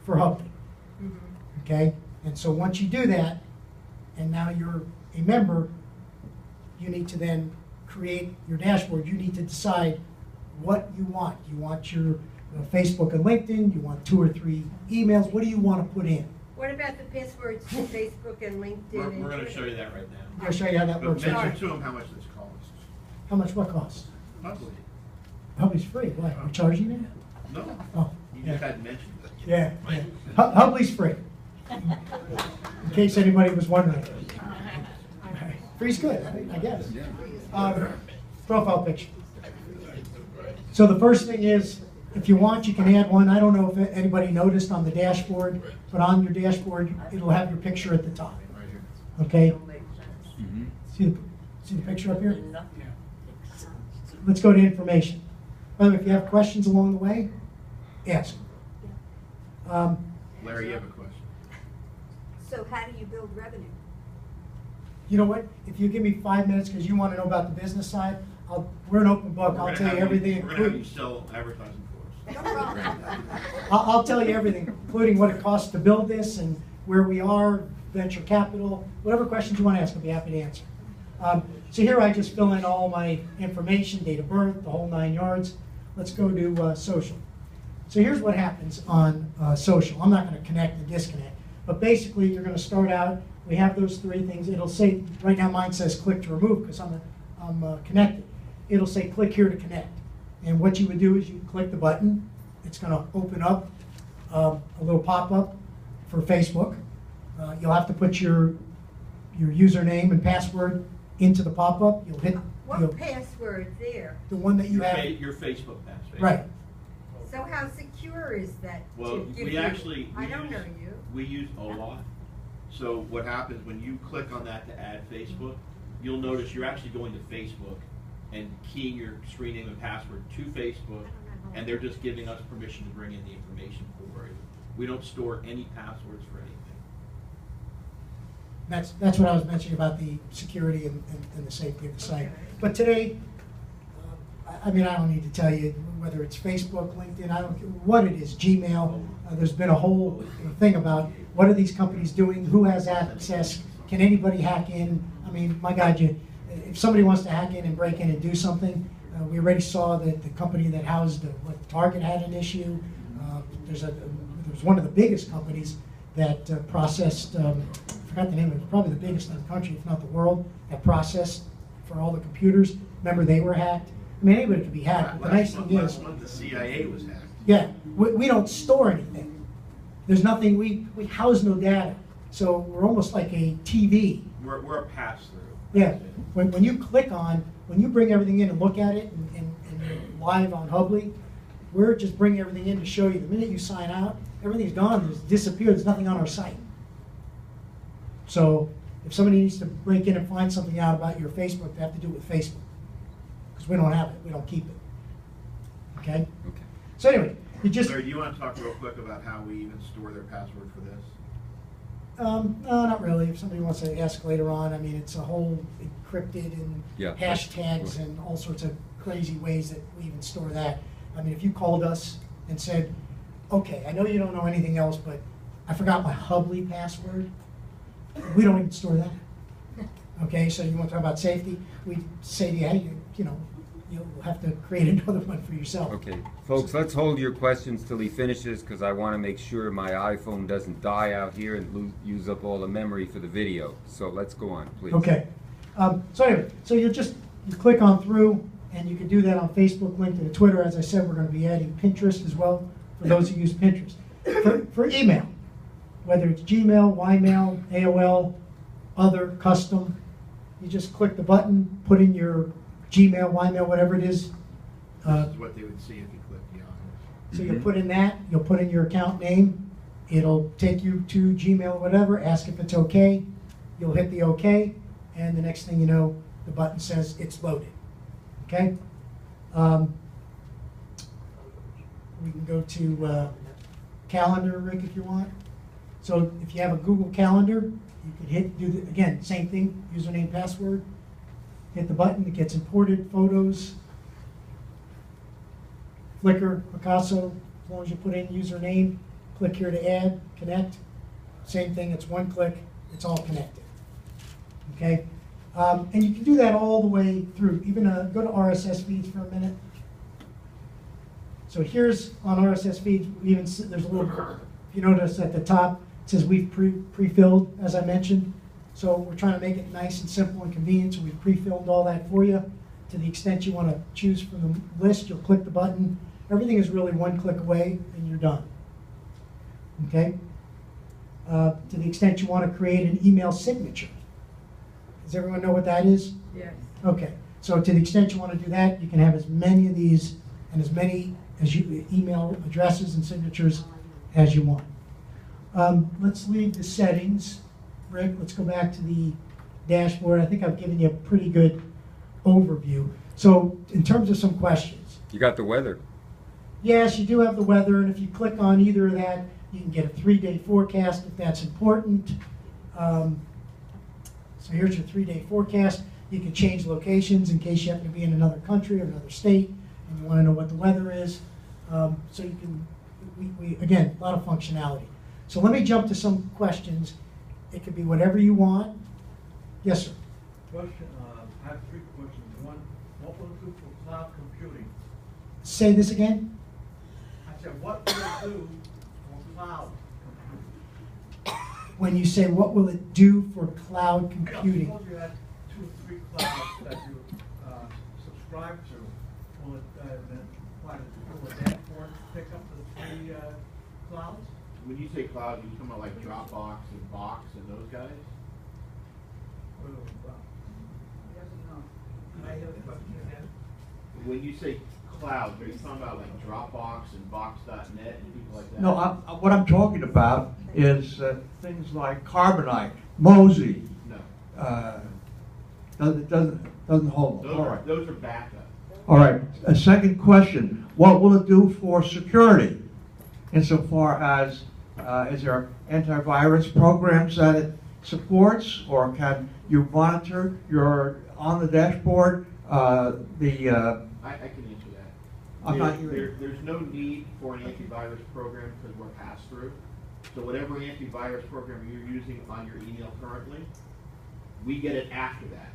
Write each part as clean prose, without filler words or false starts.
for Hubbley. Okay? And so once you do that, and now you're a member, you need to then create your dashboard. You need to decide what you want. You want your Facebook and LinkedIn, you want 2 or 3 emails. What do you want to put in? What about the passwords to Facebook and LinkedIn? We're going to show you that right now. I'm going to show you how that But works. mention to them how much this costs. How much what costs? Hubbley. Hubbley's free. Why? We're charging you? No, Oh, you yeah. just hadn't mentioned it. Yeah. Yeah. Hubbley's free. In case anybody was wondering. Free's good, I guess. Profile picture. So the first thing is, if you want, you can add one. I don't know if anybody noticed on the dashboard, but on your dashboard, it'll have your picture at the top. Right here. Okay? Mm-hmm. See the picture up here? Let's go to information. By the way, if you have questions along the way, ask. Larry, you have a question? So how do you build revenue? You know what? If you give me 5 minutes, because you want to know about the business side, we're an open book. I'll tell you everything, We're going to have you including. sell advertising for us. No problem. I'll tell you everything, including what it costs to build this and where we are, venture capital, whatever questions you want to ask, I'll be happy to answer. So here I just fill in all my information, date of birth, the whole 9 yards. Let's go to social. So here's what happens on social. I'm not going to connect and disconnect, but basically you're going to start out. We have those 3 things. It'll say, right now mine says click to remove because I'm connected. It'll say click here to connect. And what you would do is you click the button. It's going to open up a little pop-up for Facebook. You'll have to put your username and password into the pop-up. You'll hit What password there? the one that you have. Your Facebook password. Right. So how secure is that? Well, to give we you? actually I don't know you. We use OAuth. So what happens when you click on that to add Facebook, you'll notice you're actually going to Facebook and keying your screen name and password to Facebook, and they're just giving us permission to bring in the information for you. We don't store any passwords for anything. That's what I was mentioning about the security and the safety of the site. But today, I mean, I don't need to tell you whether it's Facebook, LinkedIn, I don't care what it is, Gmail. There's been a whole thing about what are these companies doing, who has access, can anybody hack in? I mean, my God, if somebody wants to hack in and break in and do something, we already saw that the company that housed Target had an issue. There's one of the biggest companies that processed, I forgot the name of it, probably the biggest in the country, if not the world, that processed for all the computers. Remember, they were hacked. I mean, anybody could be hacked. But the nice thing is, Last month the CIA was hacked. yeah, we don't store anything. There's nothing, we house no data. So we're almost like a TV. We're a pass-through. Yeah, when you click on, when you bring everything in and look at it and live on Hubbley, we're just bringing everything in to show you. The minute you sign out, everything's gone, it's disappeared, there's nothing on our site. So if somebody needs to break in and find something out about your Facebook, they have to do it with Facebook. Because we don't have it, we don't keep it. Okay? Okay. So anyway, you just, Larry, do you want to talk real quick about how we even store their password for this? no, not really. If somebody wants to ask later on, I mean, it's a whole encrypted and Yeah. hashtags and all sorts of crazy ways that we even store that. I mean, if you called us and said, okay, I know you don't know anything else, but I forgot my Hubbley password, we don't even store that. Okay, so you want to talk about safety? We say to you, hey, you'll have to create another one for yourself. Okay, folks, let's hold your questions till he finishes because I want to make sure my iPhone doesn't die out here and use up all the memory for the video. So let's go on, please. Okay. So anyway, so you click on through, and you can do that on Facebook, LinkedIn, and Twitter. As I said, we're going to be adding Pinterest as well for those who use Pinterest. For email, whether it's Gmail, Ymail, AOL, other, custom, you just click the button, put in your Gmail, Ymail, whatever it is. This is what they would see if you click beyond. So you put in that, you'll put in your account name, it'll take you to Gmail or whatever, ask if it's okay, you'll hit the okay, and the next thing you know, the button says it's loaded. Okay? We can go to calendar, Rick, if you want. So if you have a Google Calendar, you can again, same thing, username, password, hit the button, it gets imported, photos, Flickr, Picasso, as long as you put in username click here to add, connect. Same thing, it's one click, it's all connected. Okay? And you can do that all the way through. Even go to RSS feeds for a minute. So here's on RSS feeds, there's a little, if you notice at the top, it says we've pre-filled, as I mentioned. So we're trying to make it nice and simple and convenient, so we've pre-filled all that for you. To the extent you want to choose from the list, you'll click the button. Everything is really one click away, and you're done. Okay? To the extent you want to create an email signature. Does everyone know what that is? Yes. Okay, so to the extent you want to do that, you can have as many of these and as many email addresses and signatures as you want. Let's leave the settings. Rick, let's go back to the dashboard. I think I've given you a pretty good overview. So in terms of some questions. You got the weather. Yes, you do have the weather, and if you click on either of that, you can get a 3-day forecast if that's important. So here's your 3-day forecast. You can change locations in case you happen to be in another country or another state and you want to know what the weather is. So you can, again, a lot of functionality. So let me jump to some questions. It could be whatever you want. Yes, sir. Question, I have 3 questions. One, what will it do for cloud computing? Say this again. I said, what will it do for cloud computing? When you say what will it do for cloud computing? Suppose you had 2 or 3 clouds that you subscribe to. Will it will a dashboard pick up the 3 clouds? When you say cloud, you talking about like Dropbox and Box and those guys? When you say cloud, are you talking about like Dropbox and Box.net and people like that? No, what I'm talking about is things like Carbonite, Mozy. No. Doesn't hold. Those, All right. those are backup. All right. A second question: what will it do for security, insofar as is there antivirus programs that it supports, or can you monitor your on the dashboard I can answer that. I'm not hearing. There's no need for an antivirus program because we're pass-through. So whatever antivirus program you're using on your email currently, we get it after that.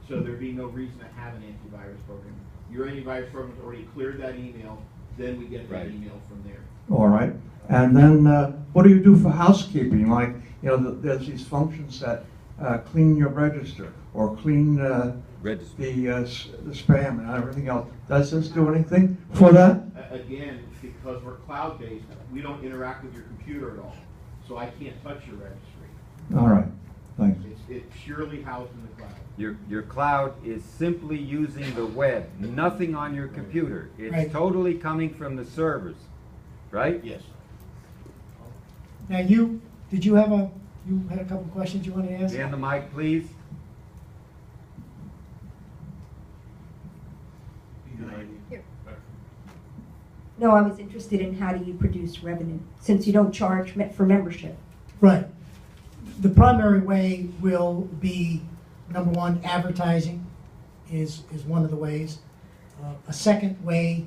So there'd be no reason to have an antivirus program. Your antivirus program's already cleared that email, then we get that Right. email from there. All right. And then what do you do for housekeeping? Like, you know, there's these functions that clean your register or clean Register. the spam and everything else. Does this do anything for that? Again, because we're cloud-based, we don't interact with your computer at all. So I can't touch your registry. All right. Thanks. It's purely housed in the cloud. Your cloud is simply using the web, nothing on your computer. It's Right. totally coming from the servers, right? Yes. Now you had a couple questions you wanted to ask? Stand the mic, please. Here. No, I was interested in how do you produce revenue, since you don't charge for membership. Right. The primary way will be, number one, advertising is one of the ways. A second way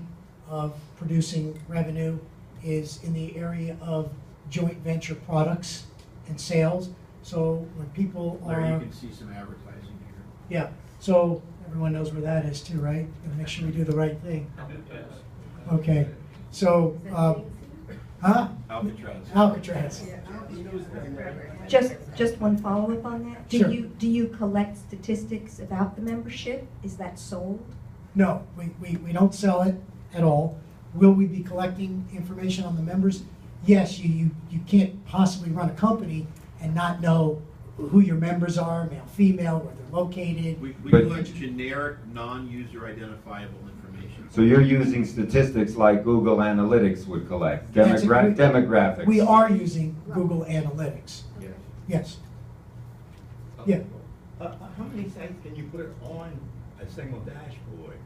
of producing revenue is in the area of joint venture products and sales. So when people There are, you can see some advertising here. yeah, so everyone knows where that is too, right? Gotta make sure we do the right thing. Okay, so, huh? Alcatraz. Alcatraz. Just one follow-up on that. Sure. Do you collect statistics about the membership? Is that sold? No, we don't sell it at all. Will we be collecting information on the members? Yes, you can't possibly run a company and not know who your members are, male, female, where they're located. We But- collect generic, non-user identifiable information. So you're using statistics like Google Analytics would collect, That's it. demographics. We are using Google Analytics. Yes. Yes. Yeah. How many sites can you put on a single dashboard?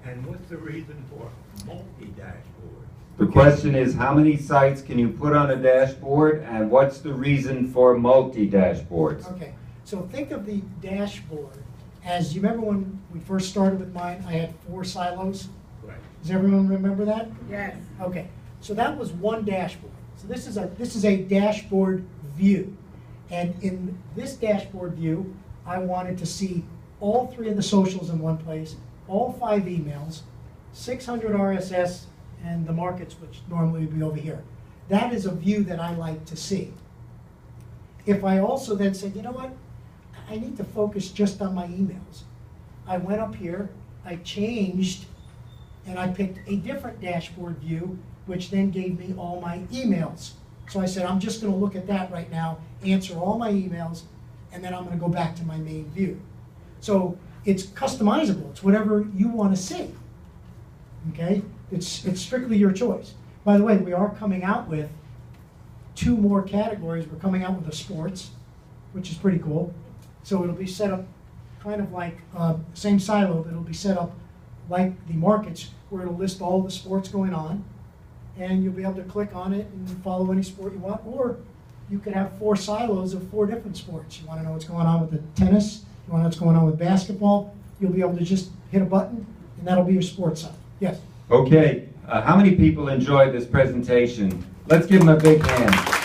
And what's the reason for multi-dashboard? The question is, how many sites can you put on a dashboard, and what's the reason for multi-dashboards? Okay, so think of the dashboard as, you remember when we first started with mine, I had 4 silos? Right. Does everyone remember that? Yes. Okay, so that was one dashboard. So this is a dashboard view. And in this dashboard view, I wanted to see all 3 of the socials in one place, all 5 emails, 600 RSS, and the markets, which normally would be over here. That is a view that I like to see. If I also then said, you know what, I need to focus just on my emails, I went up here, I changed, and I picked a different dashboard view, which then gave me all my emails. So I said, I'm just going to look at that right now, answer all my emails, and then I'm going to go back to my main view. So it's customizable. It's whatever you want to see. Okay? It's strictly your choice. By the way, we are coming out with 2 more categories. We're coming out with the sports, which is pretty cool. So it'll be set up kind of like, same silo, but it'll be set up like the markets, where it'll list all the sports going on, and you'll be able to click on it and follow any sport you want. Or you could have 4 silos of 4 different sports. You want to know what's going on with the tennis, you want to know what's going on with basketball, you'll be able to just hit a button, and that'll be your sports site. Yes? Okay, how many people enjoyed this presentation? Let's give them a big hand.